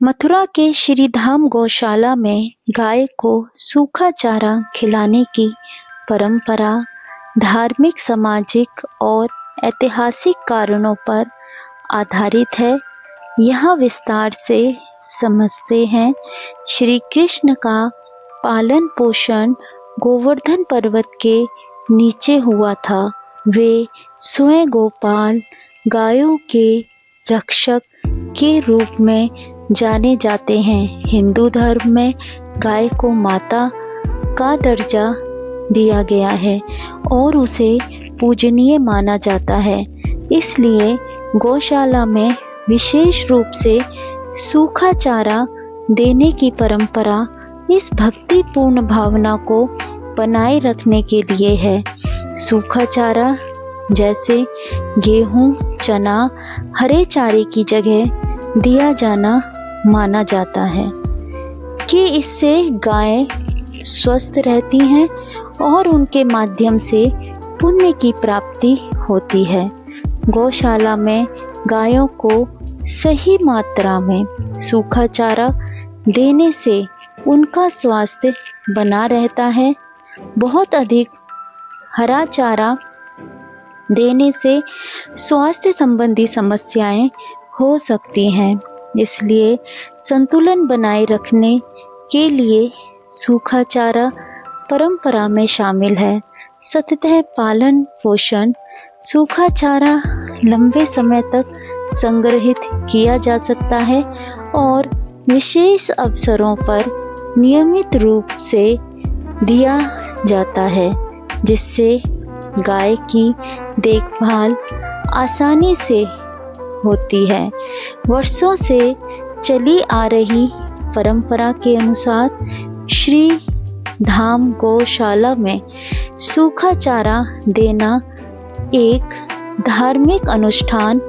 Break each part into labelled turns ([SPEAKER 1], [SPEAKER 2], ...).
[SPEAKER 1] मथुरा के श्रीधाम गौशाला में गाय को सूखा चारा खिलाने की परंपरा धार्मिक, सामाजिक और ऐतिहासिक कारणों पर आधारित है। यहाँ विस्तार से समझते हैं। श्री कृष्ण का पालन पोषण गोवर्धन पर्वत के नीचे हुआ था। वे स्वयं गोपाल, गायों के रक्षक के रूप में जाने जाते हैं। हिंदू धर्म में गाय को माता का दर्जा दिया गया है और उसे पूजनीय माना जाता है। इसलिए गौशाला में विशेष रूप से सूखा चारा देने की परंपरा इस भक्तिपूर्ण भावना को बनाए रखने के लिए है। सूखा चारा जैसे गेहूं, चना, हरे चारे की जगह दिया जाना माना जाता है कि इससे गायें स्वस्थ रहती हैं और उनके माध्यम से पुण्य की प्राप्ति होती है। गौशाला में गायों को सही मात्रा में सूखा चारा देने से उनका स्वास्थ्य बना रहता है। बहुत अधिक हरा चारा देने से स्वास्थ्य संबंधी समस्याएं हो सकती हैं। इसलिए संतुलन बनाए रखने के लिए सूखा चारा परंपरा में शामिल है। सततः पालन पोषण सूखा चारा लंबे समय तक संग्रहित किया जा सकता है और विशेष अवसरों पर नियमित रूप से दिया जाता है, जिससे गाय की देखभाल आसानी से होती है। वर्षों से चली आ रही परंपरा के अनुसार श्री धाम गौशाला में सूखा चारा देना एक धार्मिक अनुष्ठान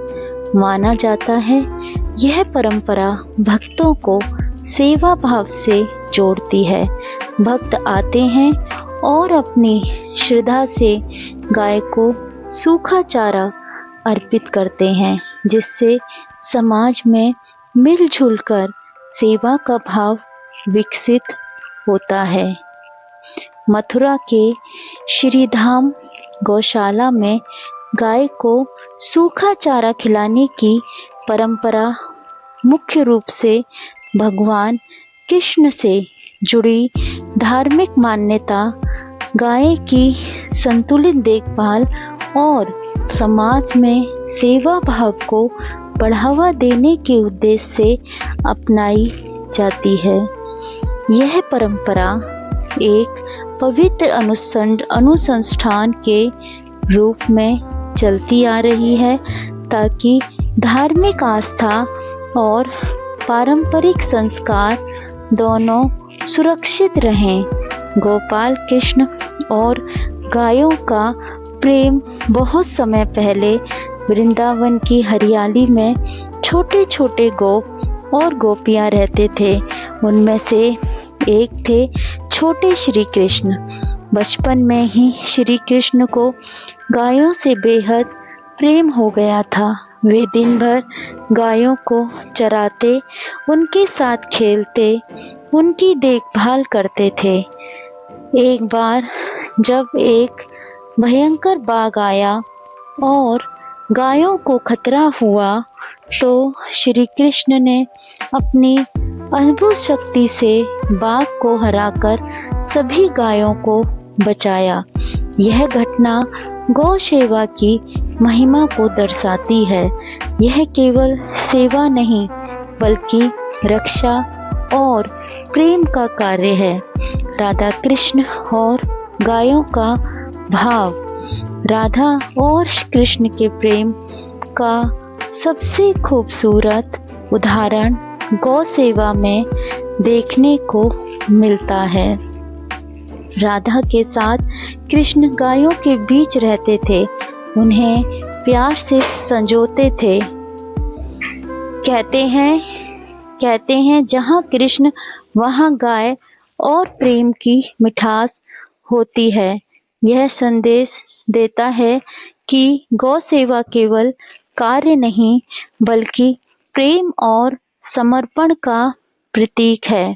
[SPEAKER 1] माना जाता है। यह परंपरा भक्तों को सेवा भाव से जोड़ती है। भक्त आते हैं और अपनी श्रद्धा से गाय को सूखा चारा अर्पित करते हैं, जिससे समाज में मिलजुल कर सेवा का भाव विकसित होता है। मथुरा के श्रीधाम गौशाला में गाय को सूखा चारा खिलाने की परंपरा मुख्य रूप से भगवान कृष्ण से जुड़ी धार्मिक मान्यता, गाय की संतुलित देखभाल और समाज में सेवा भाव को बढ़ावा देने के उद्देश्य से अपनाई जाती है। यह परंपरा एक पवित्र अनुसंधान के रूप में चलती आ रही है, ताकि धार्मिक आस्था और पारंपरिक संस्कार दोनों सुरक्षित रहें। गोपाल कृष्ण और गायों का प्रेम बहुत समय पहले वृंदावन की हरियाली में छोटे छोटे गोप और गोपियां रहते थे। उनमें से एक थे छोटे श्री कृष्ण। बचपन में ही श्री कृष्ण को गायों से बेहद प्रेम हो गया था। वे दिन भर गायों को चराते, उनके साथ खेलते, उनकी देखभाल करते थे। एक बार जब एक भयंकर बाघ आया और गायों को खतरा हुआ, तो श्री कृष्ण ने अपनी अद्भुत शक्ति से बाघ को हराकर सभी गायों को बचाया। यह घटना गौ सेवा की महिमा को दर्शाती है। यह केवल सेवा नहीं, बल्कि रक्षा और प्रेम का कार्य है। राधा कृष्ण और गायों का भाव। राधा और कृष्ण के प्रेम का सबसे खूबसूरत उदाहरण गौ सेवा में देखने को मिलता है। राधा के साथ कृष्ण गायों के बीच रहते थे, उन्हें प्यार से संजोते थे। कहते हैं जहाँ कृष्ण वहाँ गाय और प्रेम की मिठास होती है। यह संदेश देता है कि गौ सेवा केवल कार्य नहीं, बल्कि प्रेम और समर्पण का प्रतीक है।